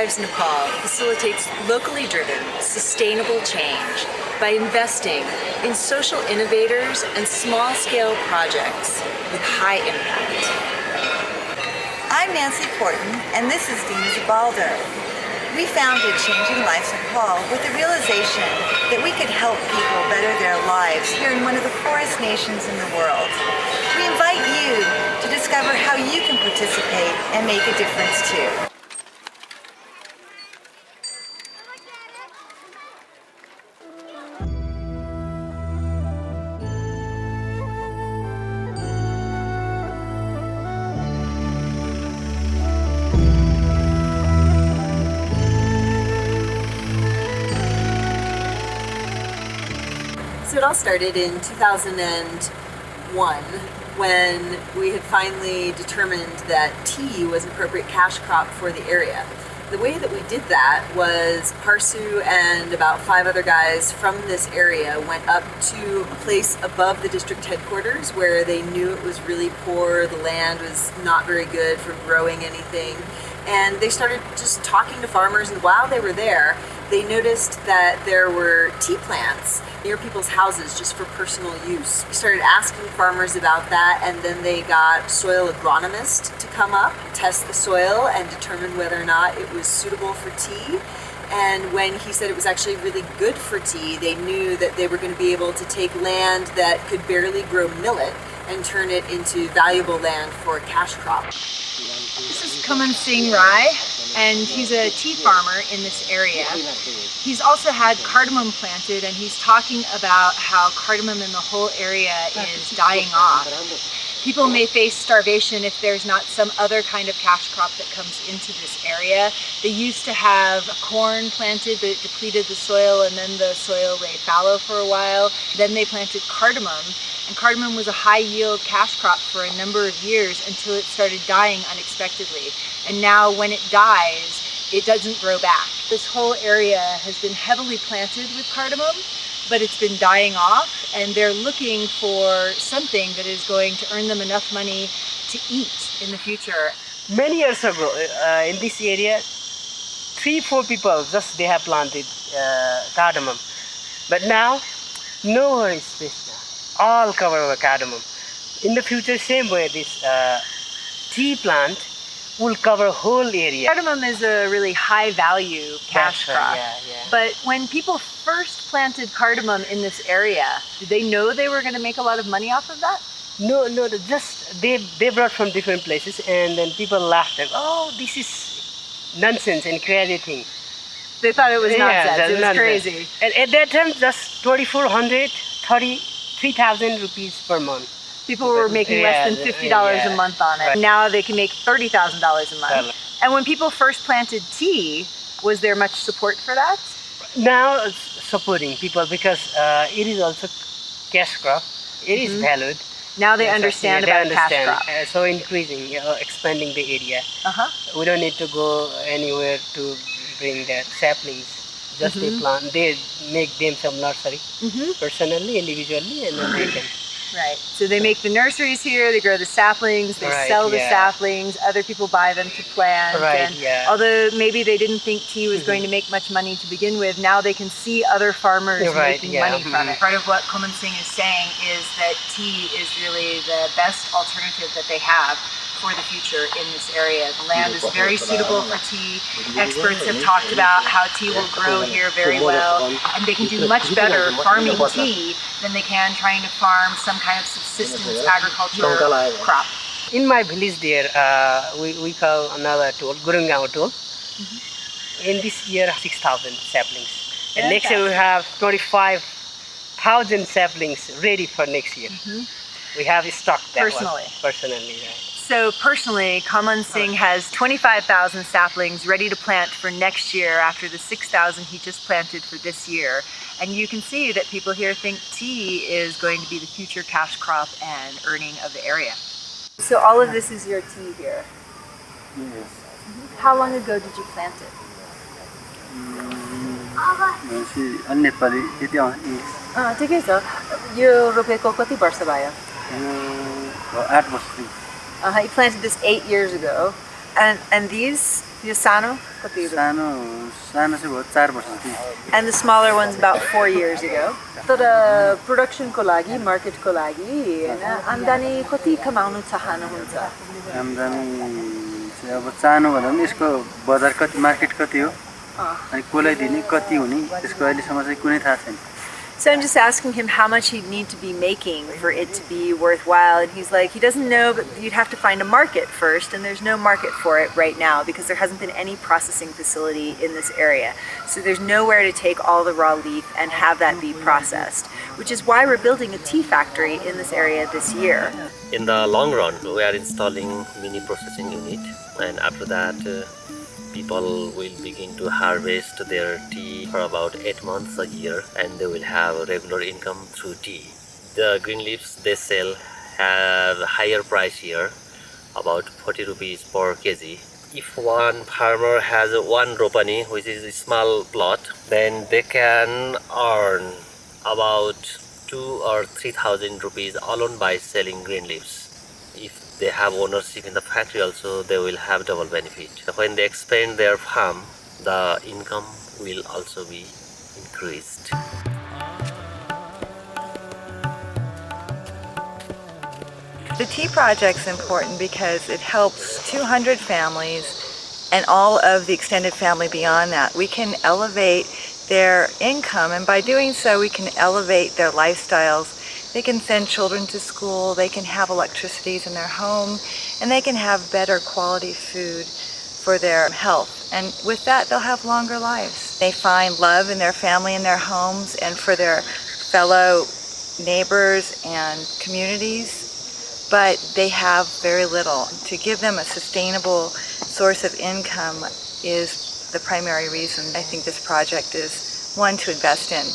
Drives Nepal facilitates locally driven, sustainable change by investing in social innovators and small-scale projects with high impact. I'm Nancy Porton, and this is Dina Zabaldo. We founded Changing Lives Nepal with the realization that we could help people better their lives here in one of the poorest nations in the world. We invite you to discover how you can participate and make a difference too. So it all started in 2001 when we had finally determined that tea was an appropriate cash crop for the area. The way that we did that was Parsu and about 5 other guys from this area went up to a place above the district headquarters where they knew it was really poor, the land was not very good for growing anything, and they started just talking to farmers, and while they were there, they noticed that there were tea plants near people's houses just for personal use. We started asking farmers about that, and then they got soil agronomists to come up, test the soil, and determine whether or not it was suitable for tea. And when he said it was actually really good for tea, they knew that they were going to be able to take land that could barely grow millet and turn it into valuable land for a cash crop. This is Kaman Singh Rai, and he's a tea farmer in this area. He's also had cardamom planted, and he's talking about how cardamom in the whole area is dying off. People may face starvation if there's not some other kind of cash crop that comes into this area. They used to have corn planted, but it depleted the soil, and then the soil lay fallow for a while. Then they planted cardamom, and cardamom was a high-yield cash crop for a number of years until it started dying unexpectedly. And now when it dies, it doesn't grow back. This whole area has been heavily planted with cardamom, but it's been dying off, and they're looking for something that is going to earn them enough money to eat in the future. Many years ago, in this area, 3-4 people just they have planted cardamom, but now nowhere is this now. All covered with cardamom. In the future, same way this tea plant will cover whole area. Cardamom is a really high value cash crop. Yeah. But when people first planted cardamom in this area, did they know they were going to make a lot of money off of that? No, just they brought from different places, and then people laughed at, oh, this is nonsense and crazy thing. They thought it was nonsense. It was nonsense. crazy. And at that time, just 2,400, 3,000 rupees per month. People were making less than $50 a month on it. Right. Now they can make $30,000 a month. And when people first planted tea, was there much support for that? Now it's supporting people because it is also cash crop. It is valued. Now they understand about cash crop. So increasing, expanding the area. We don't need to go anywhere to bring the saplings. Just they plant, they make them some nursery personally, individually, and then they can. Right. So they make the nurseries here, they grow the saplings, they sell the saplings, other people buy them to plant. Although maybe they didn't think tea was going to make much money to begin with, now they can see other farmers making money from it. Part of what Kaman Singh is saying is that tea is really the best alternative that they have for the future in this area. The land is very suitable for tea. Experts have talked about how tea will grow here very well, and they can do much better farming tea than they can trying to farm some kind of subsistence agricultural crop. In my village there, we call another tool, Gurungaon tool. In this year, 6,000 saplings. And next year we have 25,000 saplings ready for next year. We have stocked that Personally, right. So personally, Kaman Singh has 25,000 saplings ready to plant for next year after the 6,000 he just planted for this year. And you can see that people here think tea is going to be the future cash crop and earning of the area. So all of this is your tea here? Yes. How long ago did you plant it? Nepali, ठिकै छ। यो रोपेको कति वर्ष भयो? 8 वर्ष. He planted this 8 years ago, and these यो सानो कति सानो सानो चाहिँ भयो 4 वर्षदेखि and the smaller one's about 4 years ago. तर प्रोडक्सनको लागि मार्केटको लागि हैन आम्दानी कति कमाउनु चाहनुहुन्छ? आम्दानी चाहिँ अब चाहनु भन्दा पनि यसको बजार कति मार्केट कति हो अनि कसलाई दिने कति हुने त्यसको अहिलेसम्म चाहिँ कुनै थाहा छैन. So I'm just asking him how much he'd need to be making for it to be worthwhile, and he's like, he doesn't know, but you'd have to find a market first, and there's no market for it right now because there hasn't been any processing facility in this area. So there's nowhere to take all the raw leaf and have that be processed, which is why we're building a tea factory in this area this year. In the long run, we are installing mini processing unit, and after that, people will begin to harvest their tea for about 8 months a year, and they will have regular income through tea. The green leaves they sell have higher price here, about 40 rupees per kg. If one farmer has one ropani, which is a small plot, then they can earn about 2 or 3,000 rupees alone by selling green leaves. If they have ownership in the factory also, they will have double benefit. When they expand their farm, the income will also be increased. The tea project's important because it helps 200 families and all of the extended family beyond that. We can elevate their income, and by doing so we can elevate their lifestyles. They can send children to school, they can have electricities in their home, and they can have better quality food for their health. And with that, they'll have longer lives. They find love in their family and their homes and for their fellow neighbors and communities, but they have very little. To give them a sustainable source of income is the primary reason I think this project is one to invest in.